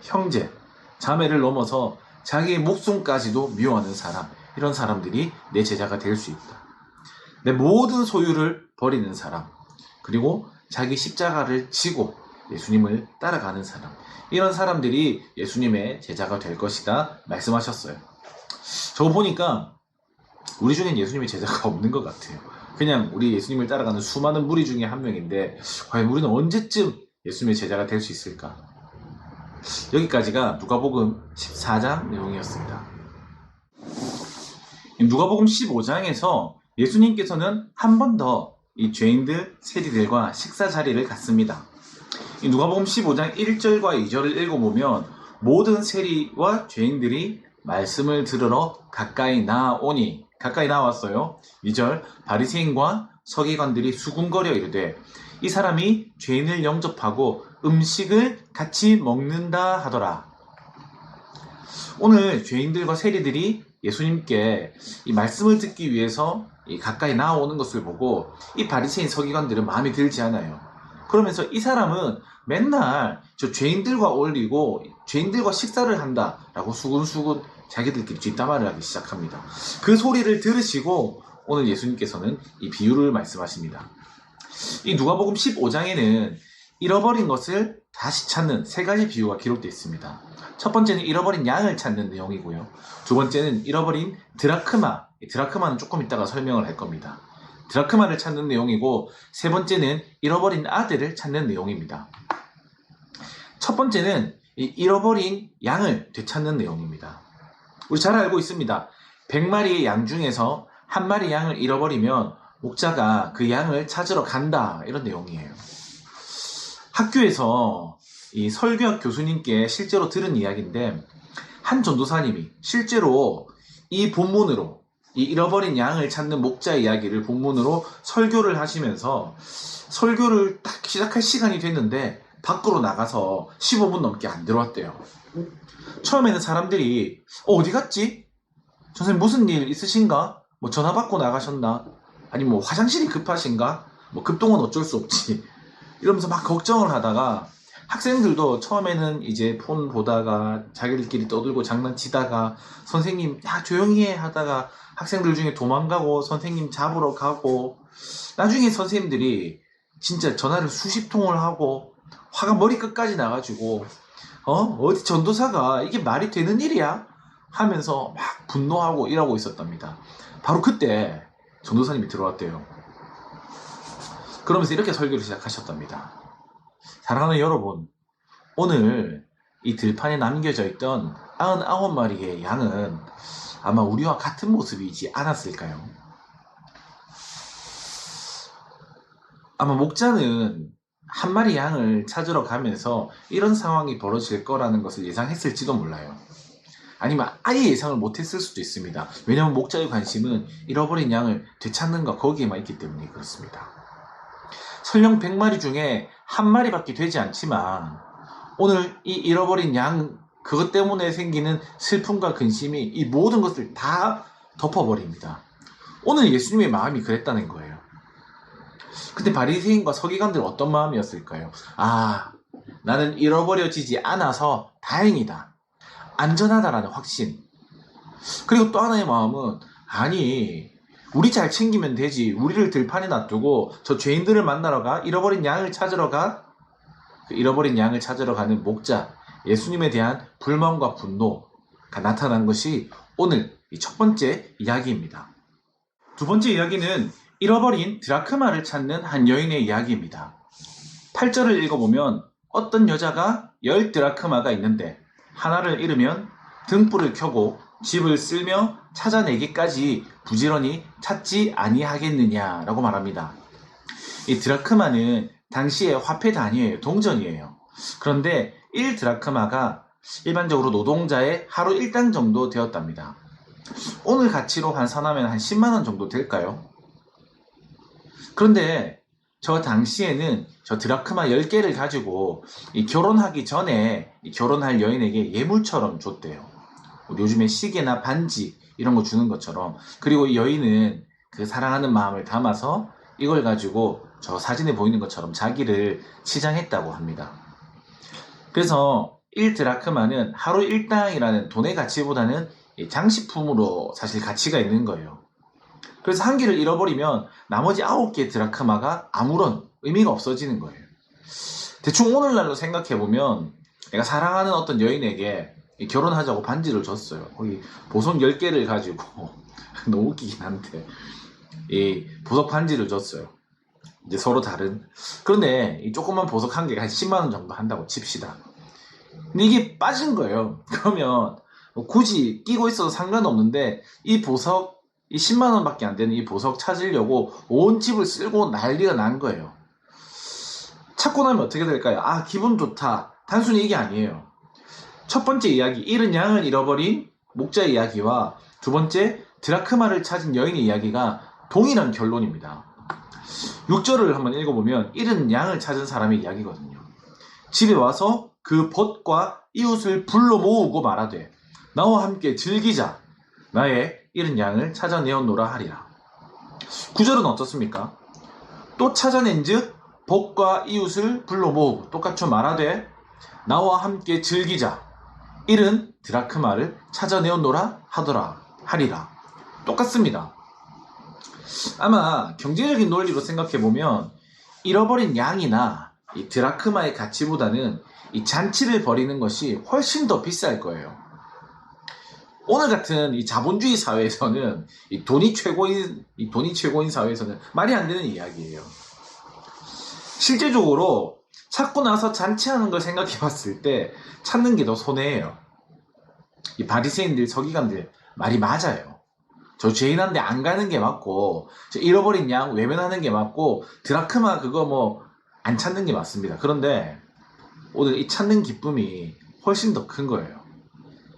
형제, 자매를 넘어서 자기의 목숨까지도 미워하는 사람, 이런 사람들이 내 제자가 될 수 있다. 내 모든 소유를 버리는 사람, 그리고 자기 십자가를 지고 예수님을 따라가는 사람, 이런 사람들이 예수님의 제자가 될 것이다 말씀하셨어요. 저거 보니까 우리 중엔 예수님의 제자가 없는 것 같아요. 그냥 우리 예수님을 따라가는 수많은 무리 중에 한 명인데 과연 우리는 언제쯤 예수님의 제자가 될 수 있을까? 여기까지가 누가복음 14장 내용이었습니다. 누가복음 15장에서 예수님께서는 한 번 더 이 죄인들, 세리들과 식사 자리를 갖습니다. 이 누가복음 15장 1절과 2절을 읽어보면 모든 세리와 죄인들이 말씀을 들으러 가까이 나왔어요. 2절 바리새인과 서기관들이 수군거려 이르되 이 사람이 죄인을 영접하고 음식을 같이 먹는다 하더라. 오늘 죄인들과 세리들이 예수님께 이 말씀을 듣기 위해서 가까이 나오는 것을 보고 이 바리새인 서기관들은 마음에 들지 않아요. 그러면서 이 사람은 맨날 저 죄인들과 어울리고 죄인들과 식사를 한다라고 수군수군 자기들끼리 뒷담화를 하기 시작합니다. 그 소리를 들으시고 오늘 예수님께서는 이 비유를 말씀하십니다. 이 누가복음 15장에는 잃어버린 것을 다시 찾는 3가지 비유가 기록되어 있습니다. 첫 번째는 잃어버린 양을 찾는 내용이고요. 두 번째는 잃어버린 드라크마는 조금 이따가 설명을 할 겁니다. 드라크마를 찾는 내용이고 세 번째는 잃어버린 아들을 찾는 내용입니다. 첫 번째는 이 잃어버린 양을 되찾는 내용입니다. 우리 잘 알고 있습니다. 100마리의 양 중에서 한 마리 양을 잃어버리면 목자가 그 양을 찾으러 간다, 이런 내용이에요. 학교에서 이 설교학 교수님께 실제로 들은 이야기인데, 한 전도사님이 실제로 이 본문으로, 이 잃어버린 양을 찾는 목자 이야기를 본문으로 설교를 하시면서 설교를 딱 시작할 시간이 됐는데 밖으로 나가서 15분 넘게 안 들어왔대요. 처음에는 사람들이 어디 갔지? 선생님 무슨 일 있으신가? 뭐 전화 받고 나가셨나? 아니 뭐 화장실이 급하신가? 뭐 급동은 어쩔 수 없지. 이러면서 막 걱정을 하다가, 학생들도 처음에는 이제 폰 보다가 자기들끼리 떠들고 장난치다가 선생님 야 조용히 해 하다가 학생들 중에 도망가고 선생님 잡으러 가고, 나중에 선생님들이 진짜 전화를 수십 통을 하고 화가 머리끝까지 나가지고 어디 전도사가 이게 말이 되는 일이야? 하면서 막 분노하고 일하고 있었답니다. 바로 그때 전도사님이 들어왔대요. 그러면서 이렇게 설교를 시작하셨답니다. 사랑하는 여러분, 오늘 이 들판에 남겨져 있던 99마리의 양은 아마 우리와 같은 모습이지 않았을까요? 아마 목자는 한 마리 양을 찾으러 가면서 이런 상황이 벌어질 거라는 것을 예상했을지도 몰라요. 아니면 아예 예상을 못했을 수도 있습니다. 왜냐하면 목자의 관심은 잃어버린 양을 되찾는 것, 거기에만 있기 때문에 그렇습니다. 설령 100마리 중에 한 마리밖에 되지 않지만 오늘 이 잃어버린 양, 그것 때문에 생기는 슬픔과 근심이 이 모든 것을 다 덮어버립니다. 오늘 예수님의 마음이 그랬다는 거예요. 그때 바리새인과 서기관들은 어떤 마음이었을까요? 아, 나는 잃어버려지지 않아서 다행이다, 안전하다라는 확신. 그리고 또 하나의 마음은, 아니 우리 잘 챙기면 되지, 우리를 들판에 놔두고 저 죄인들을 만나러 가? 잃어버린 양을 찾으러 가? 그 잃어버린 양을 찾으러 가는 목자, 예수님에 대한 불만과 분노가 나타난 것이 오늘 이 첫 번째 이야기입니다. 두 번째 이야기는 잃어버린 드라크마를 찾는 한 여인의 이야기입니다. 8절을 읽어보면 어떤 여자가 10 드라크마가 있는데 하나를 잃으면 등불을 켜고 집을 쓸며 찾아내기까지 부지런히 찾지 아니하겠느냐라고 말합니다. 이 드라크마는 당시의 화폐 단위예요. 동전이에요. 그런데 1 드라크마가 일반적으로 노동자의 하루 일당 정도 되었답니다. 오늘 가치로 환산하면 한 10만원 정도 될까요? 그런데 저 당시에는 저 드라크마 10개를 가지고 이 결혼하기 전에 이 결혼할 여인에게 예물처럼 줬대요. 요즘에 시계나 반지 이런 거 주는 것처럼. 그리고 이 여인은 그 사랑하는 마음을 담아서 이걸 가지고 저 사진에 보이는 것처럼 자기를 치장했다고 합니다. 그래서 1 드라크마는 하루 일당이라는 돈의 가치보다는 장식품으로 사실 가치가 있는 거예요. 그래서 한 개를 잃어버리면 나머지 9개 드라크마가 아무런 의미가 없어지는 거예요. 대충 오늘날로 생각해보면 내가 사랑하는 어떤 여인에게 결혼하자고 반지를 줬어요. 거기 보석 10개를 가지고 너무 웃기긴 한데 이 보석 반지를 줬어요. 이제 서로 다른. 그런데 이 조그만 보석 한 개가 한 10만원 정도 한다고 칩시다. 근데 이게 빠진 거예요. 그러면 굳이 끼고 있어도 상관없는데 이 보석, 이 10만원 밖에 안 되는 이 보석 찾으려고 온 집을 쓸고 난리가 난 거예요. 찾고 나면 어떻게 될까요? 아, 기분 좋다. 단순히 이게 아니에요. 첫 번째 이야기, 잃은 양을 잃어버린 목자 이야기와 두 번째 드라크마를 찾은 여인의 이야기가 동일한 결론입니다. 6절을 한번 읽어보면 잃은 양을 찾은 사람의 이야기거든요. 집에 와서 그 벗과 이웃을 불러 모으고 말하되 나와 함께 즐기자, 나의 잃은 양을 찾아내었노라 하리라. 9절은 어떻습니까? 또 찾아낸 즉 벗과 이웃을 불러 모으고 똑같이 말하되 나와 함께 즐기자, 잃은 드라크마를 찾아내었노라 하리라. 똑같습니다. 아마 경제적인 논리로 생각해보면 잃어버린 양이나 이 드라크마의 가치보다는 이 잔치를 벌이는 것이 훨씬 더 비쌀 거예요. 오늘 같은 이 자본주의 사회에서는 이 돈이 최고인 사회에서는 말이 안 되는 이야기예요. 실제적으로 찾고 나서 잔치하는 걸 생각해 봤을 때 찾는 게 더 손해예요. 이 바리새인들, 서기관들 말이 맞아요. 저 죄인한테 안 가는 게 맞고, 저 잃어버린 양 외면하는 게 맞고, 드라크마 그거 뭐 안 찾는 게 맞습니다. 그런데 오늘 이 찾는 기쁨이 훨씬 더 큰 거예요.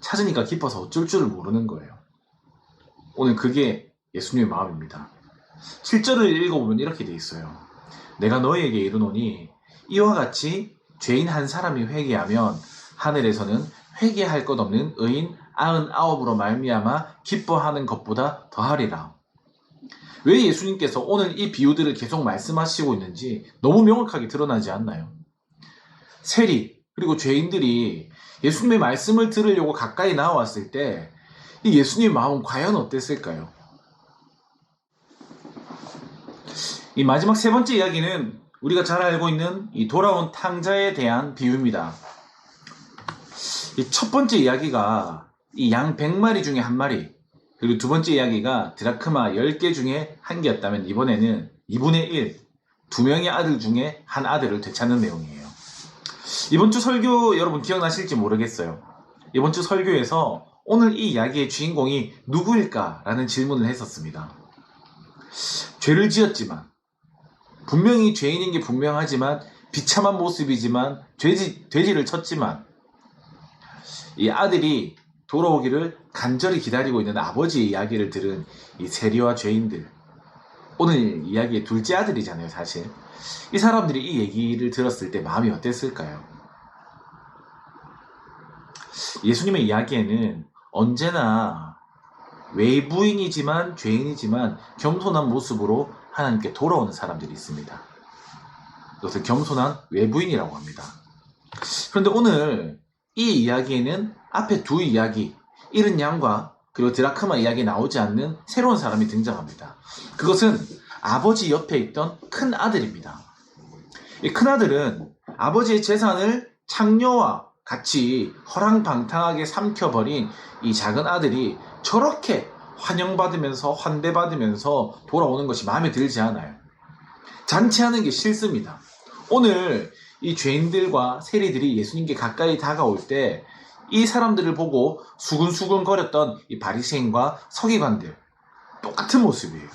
찾으니까 기뻐서 어쩔 줄을 모르는 거예요. 오늘 그게 예수님의 마음입니다. 7절을 읽어보면 이렇게 돼 있어요. 내가 너희에게 이르노니 이와 같이 죄인 한 사람이 회개하면 하늘에서는 회개할 것 없는 의인 99으로 말미암아 기뻐하는 것보다 더하리라. 왜 예수님께서 오늘 이 비유들을 계속 말씀하시고 있는지 너무 명확하게 드러나지 않나요? 세리 그리고 죄인들이 예수님의 말씀을 들으려고 가까이 나왔을 때 이 예수님의 마음은 과연 어땠을까요? 이 마지막 세 번째 이야기는 우리가 잘 알고 있는 이 돌아온 탕자에 대한 비유입니다. 이 첫 번째 이야기가 이 양 100마리 중에 한 마리, 그리고 두 번째 이야기가 드라크마 10개 중에 한 개였다면 이번에는 2분의 1, 두 명의 아들 중에 한 아들을 되찾는 내용이에요. 이번 주 설교 여러분 기억나실지 모르겠어요. 이번 주 설교에서 오늘 이 이야기의 주인공이 누구일까라는 질문을 했었습니다. 죄를 지었지만, 분명히 죄인인 게 분명하지만, 비참한 모습이지만, 돼지를 쳤지만, 이 아들이 돌아오기를 간절히 기다리고 있는 아버지의 이야기를 들은 이 세리와 죄인들, 오늘 이야기의 둘째 아들이잖아요, 사실. 이 사람들이 이 얘기를 들었을 때 마음이 어땠을까요? 예수님의 이야기에는 언제나 외부인이지만 죄인이지만 겸손한 모습으로 하나님께 돌아오는 사람들이 있습니다. 이것을 겸손한 외부인이라고 합니다. 그런데 오늘 이 이야기에는 앞에 두 이야기, 잃은 양과 그리고 드라크마 이야기에 나오지 않는 새로운 사람이 등장합니다. 그것은 아버지 옆에 있던 큰 아들입니다. 이 큰 아들은 아버지의 재산을 창녀와 같이 허랑방탕하게 삼켜버린 이 작은 아들이 저렇게 환영받으면서 환대받으면서 돌아오는 것이 마음에 들지 않아요. 잔치하는 게 싫습니다. 오늘 이 죄인들과 세리들이 예수님께 가까이 다가올 때 이 사람들을 보고 수근수근 거렸던 이 바리새인과 서기관들 똑같은 모습이에요.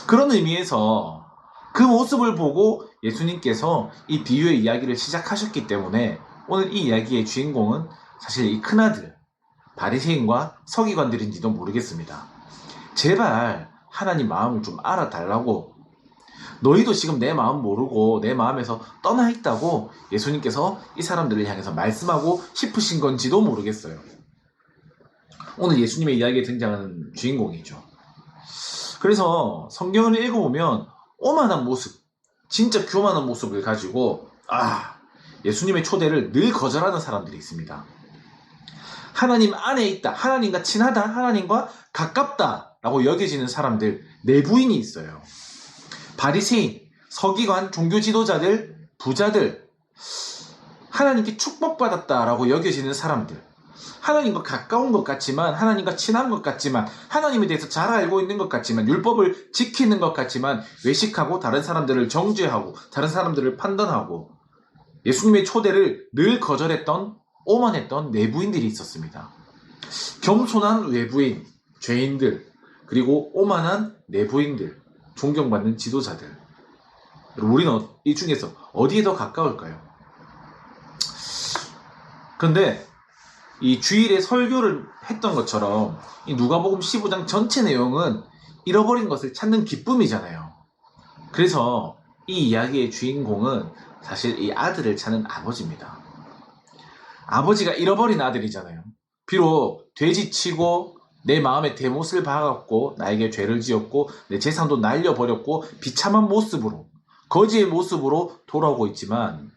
그런 의미에서 그 모습을 보고 예수님께서 이 비유의 이야기를 시작하셨기 때문에 오늘 이 이야기의 주인공은 사실 이 큰아들 바리새인과 서기관들인지도 모르겠습니다. 제발 하나님 마음을 좀 알아달라고, 너희도 지금 내 마음 모르고 내 마음에서 떠나 있다고 예수님께서 이 사람들을 향해서 말씀하고 싶으신 건지도 모르겠어요. 오늘 예수님의 이야기에 등장하는 주인공이죠. 그래서 성경을 읽어보면 오만한 모습, 진짜 교만한 모습을 가지고 예수님의 초대를 늘 거절하는 사람들이 있습니다. 하나님 안에 있다, 하나님과 친하다, 하나님과 가깝다 라고 여겨지는 사람들, 내부인이 있어요. 바리새인, 서기관, 종교 지도자들, 부자들, 하나님께 축복받았다라고 여겨지는 사람들, 하나님과 가까운 것 같지만, 하나님과 친한 것 같지만, 하나님에 대해서 잘 알고 있는 것 같지만, 율법을 지키는 것 같지만 외식하고 다른 사람들을 정죄하고 다른 사람들을 판단하고 예수님의 초대를 늘 거절했던 오만했던 내부인들이 있었습니다. 겸손한 외부인, 죄인들, 그리고 오만한 내부인들, 존경받는 지도자들. 우리는 이 중에서 어디에 더 가까울까요? 그런데 이 주일에 설교를 했던 것처럼 이 누가복음 15장 전체 내용은 잃어버린 것을 찾는 기쁨이잖아요. 그래서 이 이야기의 주인공은 사실 이 아들을 찾는 아버지입니다. 아버지가 잃어버린 아들이잖아요. 비록 돼지치고 내 마음에 대못을 박았고 나에게 죄를 지었고 내 재산도 날려버렸고 비참한 모습으로, 거지의 모습으로 돌아오고 있지만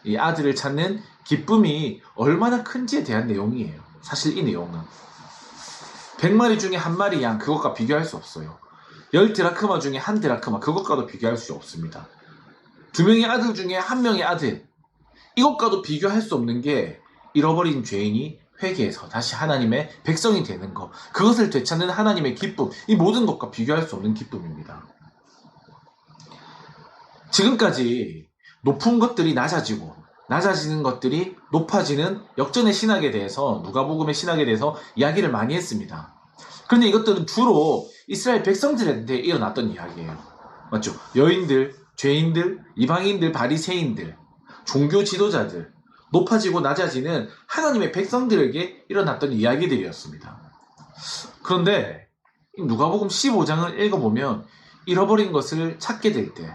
이 아들을 찾는 기쁨이 얼마나 큰지에 대한 내용이에요. 사실 이 내용은 100마리 중에 한 마리 양, 그것과 비교할 수 없어요. 10드라크마 중에 한 드라크마, 그것과도 비교할 수 없습니다. 두 명의 아들 중에 한 명의 아들, 이것과도 비교할 수 없는 게 잃어버린 죄인이 회개해서 다시 하나님의 백성이 되는 것, 그것을 되찾는 하나님의 기쁨, 이 모든 것과 비교할 수 없는 기쁨입니다. 지금까지 높은 것들이 낮아지고 낮아지는 것들이 높아지는 역전의 신학에 대해서 누가복음의 신학에 대해서 이야기를 많이 했습니다. 그런데 이것들은 주로 이스라엘 백성들한테 일어났던 이야기예요. 맞죠? 여인들, 죄인들, 이방인들, 바리새인들, 종교 지도자들, 높아지고 낮아지는 하나님의 백성들에게 일어났던 이야기들이었습니다. 그런데 누가복음 15장을 읽어보면 잃어버린 것을 찾게 될 때,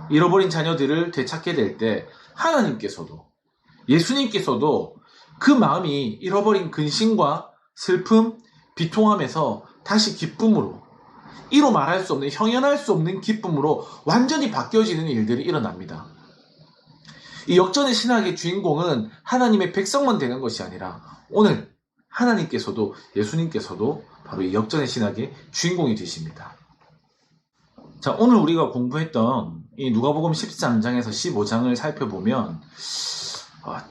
잃어버린 자녀들을 되찾게 될 때 하나님께서도 예수님께서도 그 마음이 잃어버린 근심과 슬픔, 비통함에서 다시 기쁨으로, 이로 말할 수 없는, 형연할 수 없는 기쁨으로 완전히 바뀌어지는 일들이 일어납니다. 이 역전의 신학의 주인공은 하나님의 백성만 되는 것이 아니라 오늘 하나님께서도 예수님께서도 바로 이 역전의 신학의 주인공이 되십니다. 자, 오늘 우리가 공부했던 이 누가복음 13장에서 15장을 살펴보면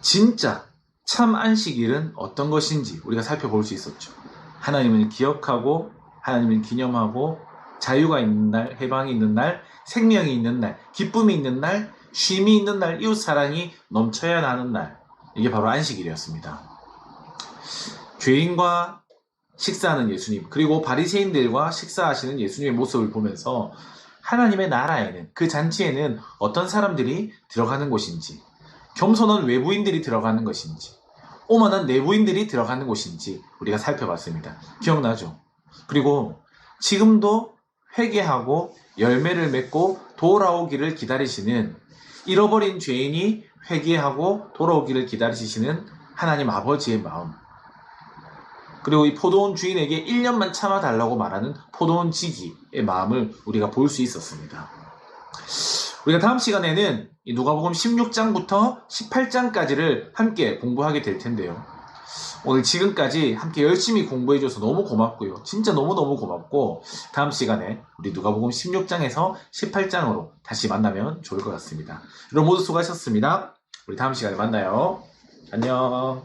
진짜 참 안식일은 어떤 것인지 우리가 살펴볼 수 있었죠. 하나님을 기억하고 하나님을 기념하고 자유가 있는 날, 해방이 있는 날, 생명이 있는 날, 기쁨이 있는 날, 쉼이 있는 날, 이웃사랑이 넘쳐야 나는 날, 이게 바로 안식일이었습니다. 죄인과 식사하는 예수님, 그리고 바리새인들과 식사하시는 예수님의 모습을 보면서 하나님의 나라에는, 그 잔치에는 어떤 사람들이 들어가는 곳인지, 겸손한 외부인들이 들어가는 것인지, 오만한 내부인들이 들어가는 곳인지 우리가 살펴봤습니다. 기억나죠? 그리고 지금도 회개하고 열매를 맺고 돌아오기를 기다리시는, 잃어버린 죄인이 회개하고 돌아오기를 기다리시는 하나님 아버지의 마음, 그리고 이 포도원 주인에게 1년만 참아달라고 말하는 포도원 지기의 마음을 우리가 볼 수 있었습니다. 우리가 다음 시간에는 이 누가복음 16장부터 18장까지를 함께 공부하게 될 텐데요. 오늘 지금까지 함께 열심히 공부해줘서 너무 고맙고요. 진짜 너무너무 고맙고, 다음 시간에 우리 누가복음 16장에서 18장으로 다시 만나면 좋을 것 같습니다. 여러분 모두 수고하셨습니다. 우리 다음 시간에 만나요. 안녕.